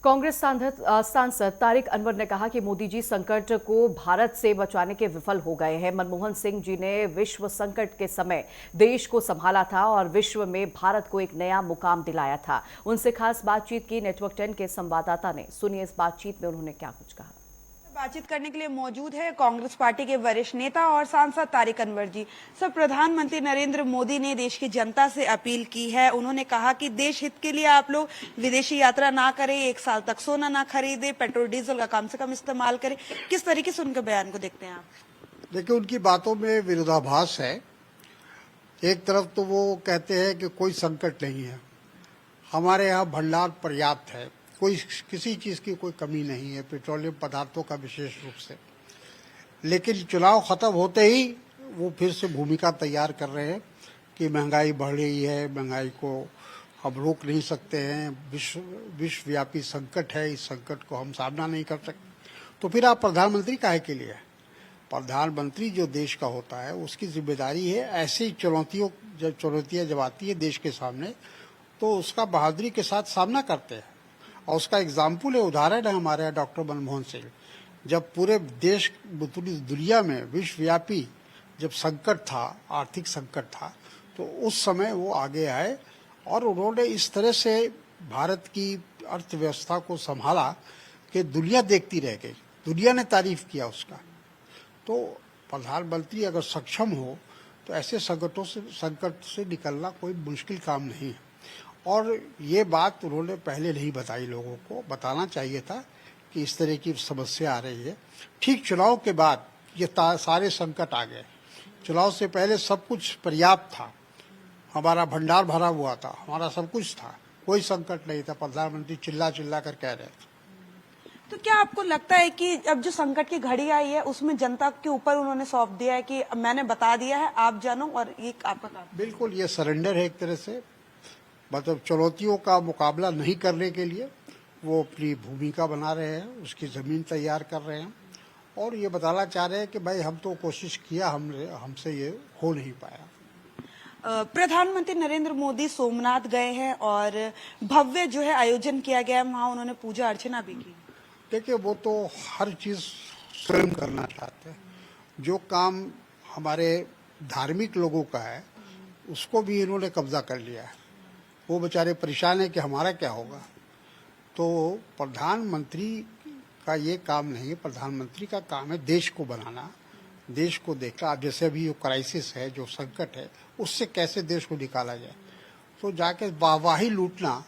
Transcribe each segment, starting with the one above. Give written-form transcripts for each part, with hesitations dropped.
कांग्रेस सांसद तारिक अनवर ने कहा कि मोदी जी संकट को भारत से बचाने के विफल हो गए हैं। मनमोहन सिंह जी ने विश्व संकट के समय देश को संभाला था और विश्व में भारत को एक नया मुकाम दिलाया था। उनसे खास बातचीत की नेटवर्क 10 के संवाददाता ने। सुनिए इस बातचीत में उन्होंने क्या कुछ कहा। बातचीत करने के लिए मौजूद है कांग्रेस पार्टी के वरिष्ठ नेता और सांसद तारिक अनवर जी। सर, प्रधानमंत्री नरेंद्र मोदी ने देश की जनता से अपील की है। उन्होंने कहा कि देश हित के लिए आप लोग विदेशी यात्रा ना करें, 1 साल तक सोना ना खरीदे, पेट्रोल डीजल का कम से कम इस्तेमाल करें। किस तरीके से उनके बयान को देखते हैं आप? देखिए, उनकी बातों में विरोधाभास है। एक तरफ तो वो कहते हैं कि कोई संकट नहीं है, हमारे यहाँ भंडार पर्याप्त है, कोई किसी चीज की कोई कमी नहीं है, पेट्रोलियम पदार्थों का विशेष रूप से। लेकिन चुनाव खत्म होते ही वो फिर से भूमिका तैयार कर रहे हैं कि महंगाई बढ़ रही है, महंगाई को हम रोक नहीं सकते हैं, विश्वव्यापी संकट है, इस संकट को हम सामना नहीं कर सकते। तो फिर आप प्रधानमंत्री काहे के लिए? प्रधानमंत्री जो देश का होता है उसकी जिम्मेदारी है ऐसी चुनौतियां जब आती है देश के सामने तो उसका बहादुरी के साथ सामना करते हैं। और उसका एग्जाम्पल है, उदाहरण है हमारे यहाँ डॉक्टर मनमोहन सिंह। जब पूरे देश, पूरी दुनिया में विश्वव्यापी जब संकट था, आर्थिक संकट था, तो उस समय वो आगे आए और उन्होंने इस तरह से भारत की अर्थव्यवस्था को संभाला कि दुनिया देखती रह गई, दुनिया ने तारीफ किया उसका। तो प्रधानमंत्री अगर सक्षम हो तो ऐसे संकट से निकलना कोई मुश्किल काम नहीं है। और ये बात उन्होंने पहले नहीं बताई, लोगों को बताना चाहिए था कि इस तरह की समस्या आ रही है। ठीक चुनाव के बाद ये सारे संकट आ गए। चुनाव से पहले सब कुछ पर्याप्त था, हमारा भंडार भरा हुआ था, हमारा सब कुछ था, कोई संकट नहीं था। प्रधानमंत्री चिल्ला चिल्ला कर कह रहे थे। तो क्या आपको लगता है कि अब जो संकट की घड़ी आई है उसमें जनता के ऊपर उन्होंने सौंप दिया है कि मैंने बता दिया है, आप जानो और ये आपका काम? बिल्कुल, ये सरेंडर है एक तरह से। मतलब चुनौतियों का मुकाबला नहीं करने के लिए वो अपनी भूमिका बना रहे हैं, उसकी जमीन तैयार कर रहे हैं और ये बताना चाह रहे हैं कि भाई हम तो कोशिश किया, हमसे ये हो नहीं पाया। प्रधानमंत्री नरेंद्र मोदी सोमनाथ गए हैं और भव्य जो है आयोजन किया गया है, वहाँ उन्होंने पूजा अर्चना भी की। देखिए, वो तो हर चीज स्वयं करना चाहते हैं। जो काम हमारे धार्मिक लोगों का है उसको भी इन्होंने कब्जा कर लिया है। वो बेचारे परेशान है कि हमारा क्या होगा। तो प्रधानमंत्री का ये काम नहीं है। प्रधानमंत्री का काम है देश को बनाना, देश को देखना। अब जैसे अभी जो क्राइसिस है, जो संकट है, उससे कैसे देश को निकाला जाए। तो जाके वाहवाही लूटना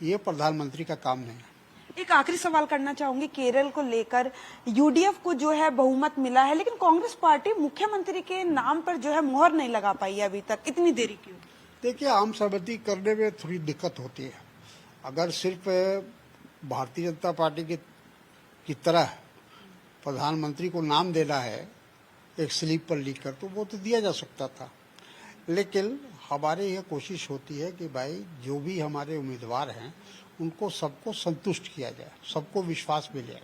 ये प्रधानमंत्री का काम नहीं है। एक आखिरी सवाल करना चाहूंगी। केरल को लेकर यूडीएफ को जो है बहुमत मिला है, लेकिन कांग्रेस पार्टी मुख्यमंत्री के नाम पर जो है मुहर नहीं लगा पाई अभी तक। इतनी देरी क्यों? देखिए, आम सहमति करने में थोड़ी दिक्कत होती है। अगर सिर्फ भारतीय जनता पार्टी की तरह प्रधानमंत्री को नाम देना है एक स्लिप पर लिखकर, तो वो तो दिया जा सकता था। लेकिन हमारी यह कोशिश होती है कि भाई जो भी हमारे उम्मीदवार हैं उनको सबको संतुष्ट किया जाए, सबको विश्वास मिले।